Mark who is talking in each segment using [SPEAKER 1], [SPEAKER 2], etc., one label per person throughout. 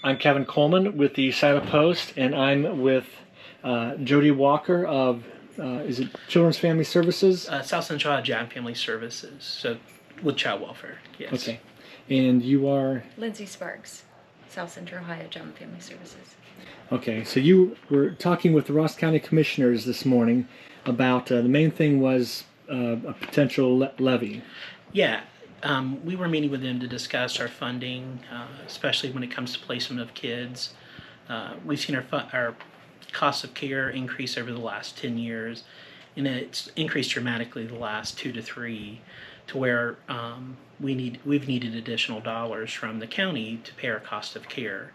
[SPEAKER 1] I'm Kevin Coleman with the Silent Post, and I'm with Jody Walker of, is it Children's Family Services?
[SPEAKER 2] South Central Ohio Job and Family Services, so with child welfare, yes.
[SPEAKER 1] Okay. And you are?
[SPEAKER 3] Lindsay Sparks, South Central Ohio Job and Family Services.
[SPEAKER 1] Okay, so you were talking with the Ross County Commissioners this morning about the main thing was a potential levy.
[SPEAKER 2] Yeah, we were meeting with them to discuss our funding, especially when it comes to placement of kids. We've seen our cost of care increase over the last 10 years, and it's increased dramatically the last 2 to 3, to where we've needed additional dollars from the county to pay our cost of care.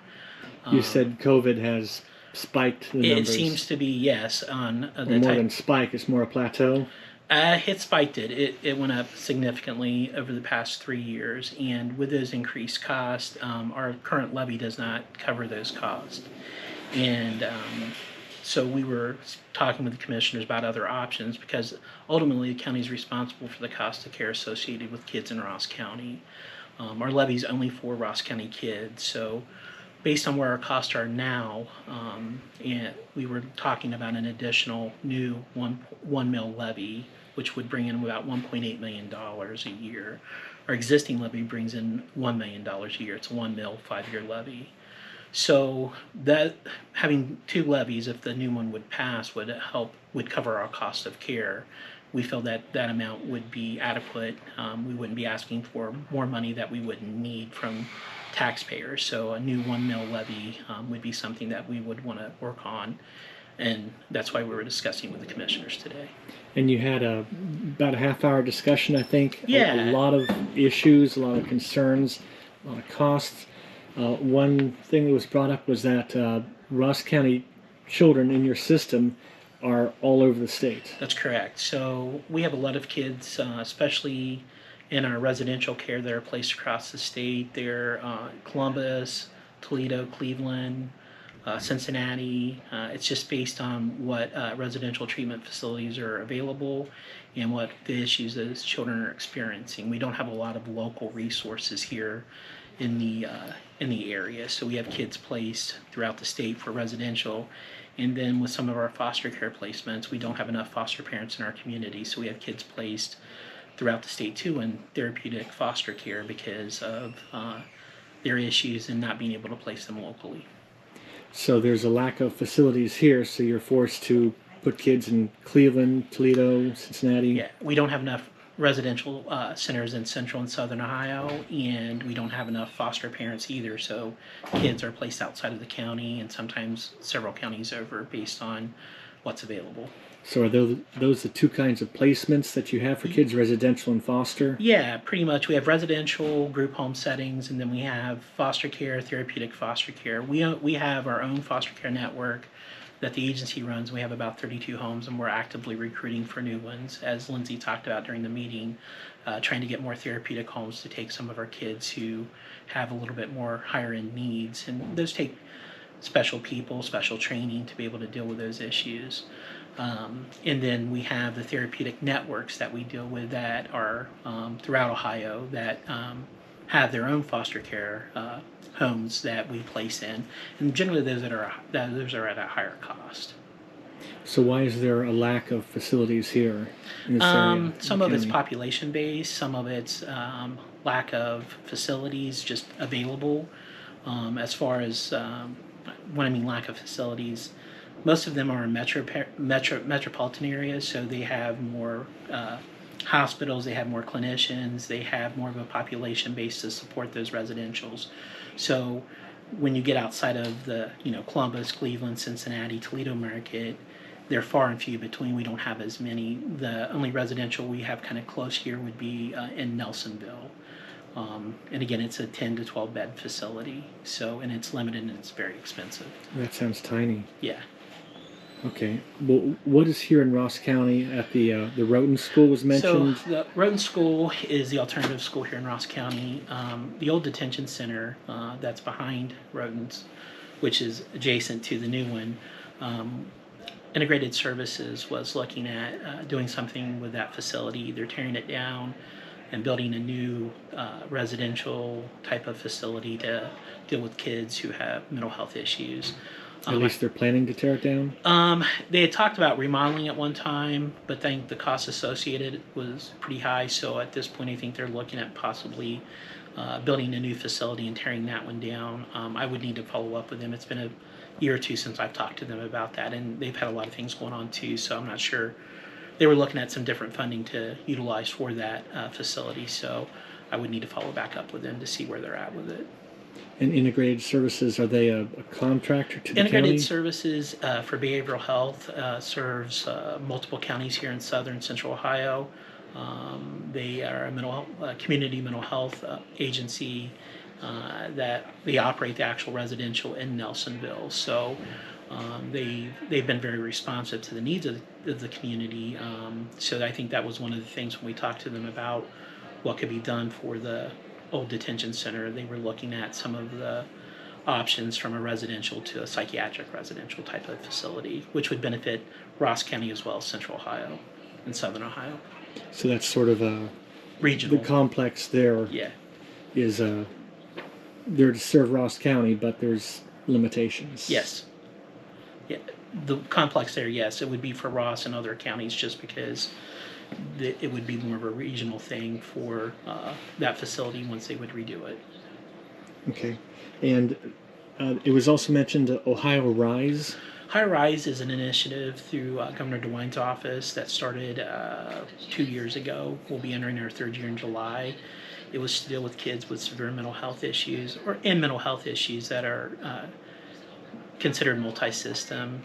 [SPEAKER 1] You said COVID has spiked the numbers.
[SPEAKER 2] It seems to be, yes, on the
[SPEAKER 1] more than spike, it's more a plateau.
[SPEAKER 2] It spiked it went up significantly over the past 3 years, and with those increased costs, our current levy does not cover those costs. And so we were talking with the commissioners about other options, because ultimately the county is responsible for the cost of care associated with kids in Ross County. Our levy is only for Ross County kids, so based on where our costs are now, and we were talking about an additional new one mil levy, which would bring in about $1.8 million a year. Our existing levy brings in $1 million a year. It's a 1 mil 5-year levy. So that having 2 levies, if the new one would pass, would cover our cost of care. We feel that that amount would be adequate. We wouldn't be asking for more money that we wouldn't need from taxpayers. So a new 1 mil levy would be something that we would want to work on, and that's why we were discussing with the commissioners today.
[SPEAKER 1] And you had about a half-hour discussion, I think.
[SPEAKER 2] Yeah.
[SPEAKER 1] A lot of issues, a lot of concerns, a lot of costs. One thing that was brought up was that Ross County children in your system are all over the state.
[SPEAKER 2] That's correct. So we have a lot of kids, especially in our residential care, that are placed across the state. They're Columbus, Toledo, Cleveland, Cincinnati. It's just based on what residential treatment facilities are available and what the issues those children are experiencing. We don't have a lot of local resources here in the area, so we have kids placed throughout the state for residential. And then with some of our foster care placements, we don't have enough foster parents in our community, so we have kids placed throughout the state too in therapeutic foster care because of their issues and not being able to place them locally.
[SPEAKER 1] So there's a lack of facilities here, so you're forced to put kids in Cleveland, Toledo, Cincinnati.
[SPEAKER 2] Yeah, we don't have enough residential centers in central and southern Ohio, and we don't have enough foster parents either, so kids are placed outside of the county and sometimes several counties over based on what's available.
[SPEAKER 1] So are those the 2 kinds of placements that you have for kids, residential and foster?
[SPEAKER 2] Yeah, pretty much. We have residential group home settings, and then we have foster care, therapeutic foster care. We have our own foster care network that the agency runs. We have about 32 homes, and we're actively recruiting for new ones, as Lindsay talked about during the meeting, trying to get more therapeutic homes to take some of our kids who have a little bit more higher end needs, and those take special people, special training to be able to deal with those issues. And then we have the therapeutic networks that we deal with that are throughout Ohio that have their own foster care homes that we place in, and generally those are at a higher cost.
[SPEAKER 1] So why is there a lack of facilities here in this area?
[SPEAKER 2] Some of it's population based, some of it's lack of facilities just available. As far as when I mean lack of facilities, most of them are in metropolitan areas, so they have more hospitals, they have more clinicians, they have more of a population base to support those residentials. So when you get outside of the Columbus, Cleveland, Cincinnati, Toledo market, they're far and few between. We don't have as many. The only residential we have kind of close here would be in Nelsonville. And again, it's a 10 to 12 bed facility, and it's limited and it's very expensive.
[SPEAKER 1] That sounds tiny.
[SPEAKER 2] Yeah.
[SPEAKER 1] Okay. Well, what is here in Ross County at the Roten School was mentioned?
[SPEAKER 2] So the Roten School is the alternative school here in Ross County. The old detention center that's behind Roten's, which is adjacent to the new one, Integrated Services was looking at doing something with that facility, either tearing it down, and building a new residential type of facility to deal with kids who have mental health issues.
[SPEAKER 1] At least they're planning to tear it down?
[SPEAKER 2] They had talked about remodeling at one time, but I think the cost associated was pretty high. So at this point, I think they're looking at possibly building a new facility and tearing that one down. I would need to follow up with them. It's been a year or two since I've talked to them about that, and they've had a lot of things going on too. So I'm not sure. They were looking at some different funding to utilize for that facility. So I would need to follow back up with them to see where they're at with it.
[SPEAKER 1] And integrated services, are they a contractor to the
[SPEAKER 2] Integrated
[SPEAKER 1] county?
[SPEAKER 2] Services for Behavioral Health serves multiple counties here in southern central Ohio. They are a community mental health agency that they operate the actual residential in Nelsonville. So they've been very responsive to the needs of the community. So I think that was one of the things when we talked to them about what could be done for the old detention center. They were looking at some of the options from a residential to a psychiatric residential type of facility, which would benefit Ross County as well as Central Ohio and Southern Ohio.
[SPEAKER 1] So that's sort of the
[SPEAKER 2] Regional.
[SPEAKER 1] complex there
[SPEAKER 2] Yeah.
[SPEAKER 1] is there to serve Ross County, but there's limitations.
[SPEAKER 2] Yes. Yeah. The complex there, yes, it would be for Ross and other counties just because it would be more of a regional thing for that facility once they would redo it.
[SPEAKER 1] Okay. And it was also mentioned Ohio Rise.
[SPEAKER 2] High Rise is an initiative through Governor DeWine's office that started 2 years ago. We'll be entering our third year in July. It was to deal with kids with severe mental health issues and mental health issues that are considered multi-system.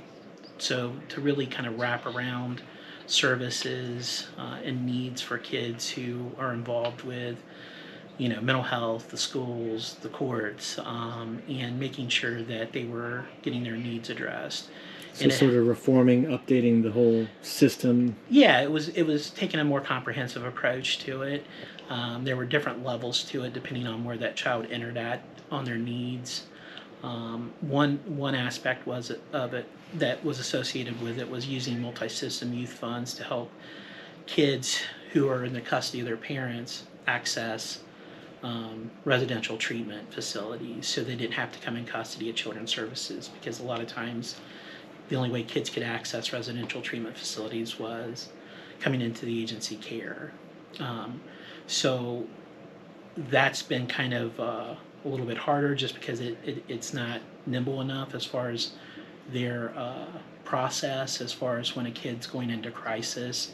[SPEAKER 2] So to really kind of wrap around services and needs for kids who are involved with mental health, the schools, the courts, and making sure that they were getting their needs addressed.
[SPEAKER 1] So sort of reforming, updating the whole system.
[SPEAKER 2] Yeah, it was taking a more comprehensive approach to it. There were different levels to it depending on where that child entered at on their needs. One aspect of it that was associated with it was using multi-system youth funds to help kids who are in the custody of their parents access residential treatment facilities, so they didn't have to come in custody of children's services, because a lot of times the only way kids could access residential treatment facilities was coming into the agency care. So that's been kind of a little bit harder just because it's not nimble enough as far as their process, as far as when a kid's going into crisis.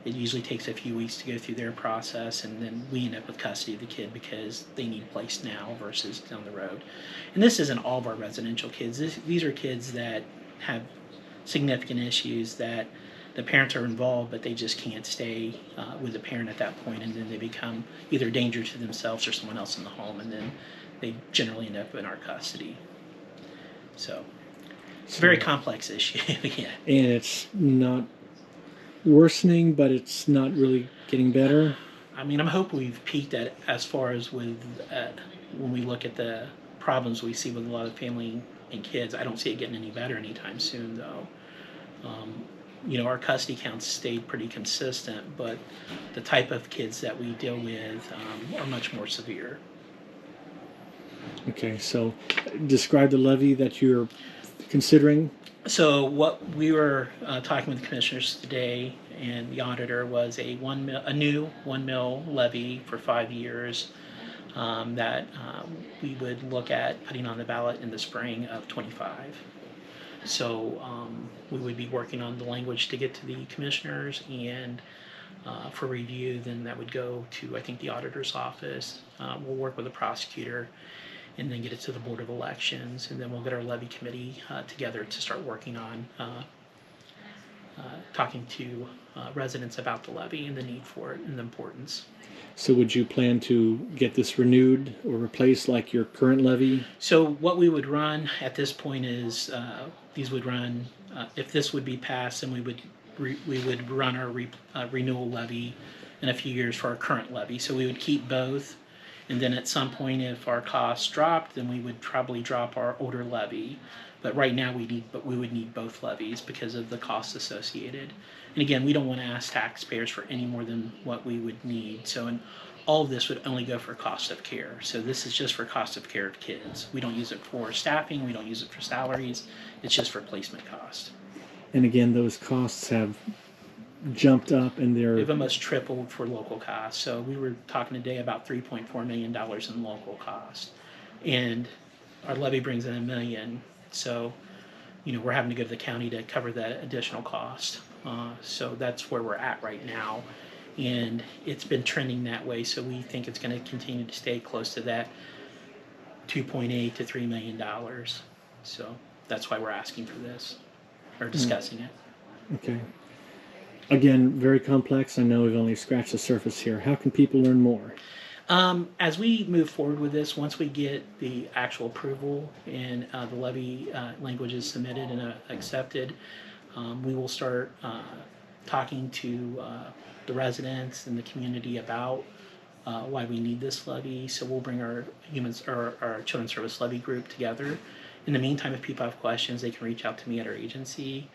[SPEAKER 2] It usually takes a few weeks to go through their process, and then we end up with custody of the kid because they need placed now versus down the road. And this isn't all of our residential kids. These are kids that have significant issues that the parents are involved, but they just can't stay with the parent at that point, and then they become either a danger to themselves or someone else in the home, and then they generally end up in our custody. So it's a very complex issue. Yeah.
[SPEAKER 1] And it's not worsening, but it's not really getting better.
[SPEAKER 2] I mean, I'm hoping we've peaked at as far as with when we look at the problems we see with a lot of family and kids. I don't see it getting any better anytime soon, though. Our custody counts stayed pretty consistent, but the type of kids that we deal with are much more severe.
[SPEAKER 1] Okay, so describe the levy that you're considering.
[SPEAKER 2] So what we were talking with the commissioners today and the auditor was a new 1 mil levy for 5 years that we would look at putting on the ballot in the spring of 25. So we would be working on the language to get to the commissioners, and for review, then that would go to, I think, the auditor's office. We'll work with the prosecutor and then get it to the Board of Elections, and then we'll get our levy committee together to start working on talking to residents about the levy and the need for it and the importance.
[SPEAKER 1] So would you plan to get this renewed or replaced like your current levy?
[SPEAKER 2] So what we would run at this point is these would run, if this would be passed, then we would run our renewal levy in a few years for our current levy. So we would keep both. And then at some point, if our costs dropped, then we would probably drop our older levy. But right now we would need both levies because of the costs associated. And again, we don't want to ask taxpayers for any more than what we would need. So in all of this would only go for cost of care. So this is just for cost of care of kids. We don't use it for staffing. We don't use it for salaries. It's just for placement cost.
[SPEAKER 1] And again, those costs have jumped up, and
[SPEAKER 2] They've
[SPEAKER 1] they're
[SPEAKER 2] almost tripled for local costs. So we were talking today about $3.4 million in local cost. And our levy brings in $1 million. So, we're having to go to the county to cover that additional cost. So that's where we're at right now. And it's been trending that way. So we think it's going to continue to stay close to that $2.8 to $3 million. So that's why we're asking for this, or discussing it.
[SPEAKER 1] okay. Again, very complex. I know we've only scratched the surface here. How can people learn more?
[SPEAKER 2] As we move forward with this, once we get the actual approval and the levy language is submitted and accepted, we will start talking to the residents and the community about why we need this levy. So we'll bring our children's service levy group together. In the meantime, if people have questions, they can reach out to me at our agency.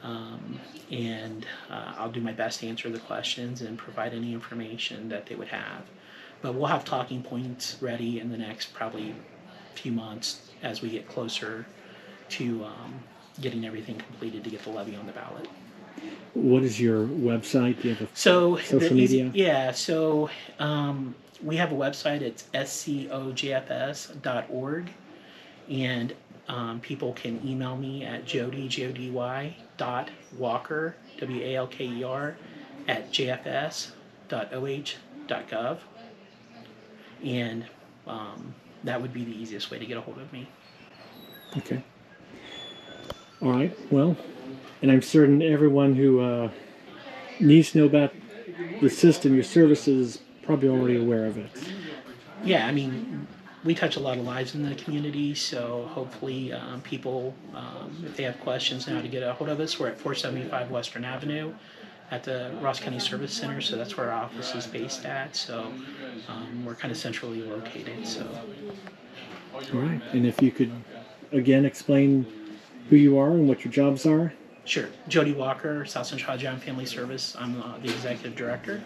[SPEAKER 2] And I'll do my best to answer the questions and provide any information that they would have. But we'll have talking points ready in the next probably few months as we get closer to getting everything completed to get the levy on the ballot.
[SPEAKER 1] What is your website? Do you have a
[SPEAKER 2] So
[SPEAKER 1] social media?
[SPEAKER 2] So we have a website. It's scojfs.org, and people can email me at jody.walker, WALKER, at jfs.oh.gov, and that would be the easiest way to get a hold of me.
[SPEAKER 1] Okay. All right. Well, and I'm certain everyone who needs to know about the system, your services, is probably already aware of it.
[SPEAKER 2] Yeah, I mean, we touch a lot of lives in the community, so hopefully people, if they have questions, know how to get a hold of us. We're at 475 Western Avenue at the Ross County Service Center, so that's where our office is based at. So we're kind of centrally located. So.
[SPEAKER 1] All right. And if you could, again, explain who you are and what your jobs are.
[SPEAKER 2] Sure. Jody Walker, South Central Ohio Job and Family Service. I'm the executive director.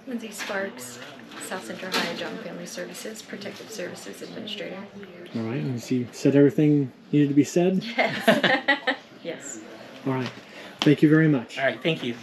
[SPEAKER 3] Lindsay Sparks, South Central Ohio Job and Family Services, Protective Services Administrator.
[SPEAKER 1] All right. And so you said everything needed to be said?
[SPEAKER 3] Yes. Yes.
[SPEAKER 1] All right. Thank you very much.
[SPEAKER 2] All right. Thank you.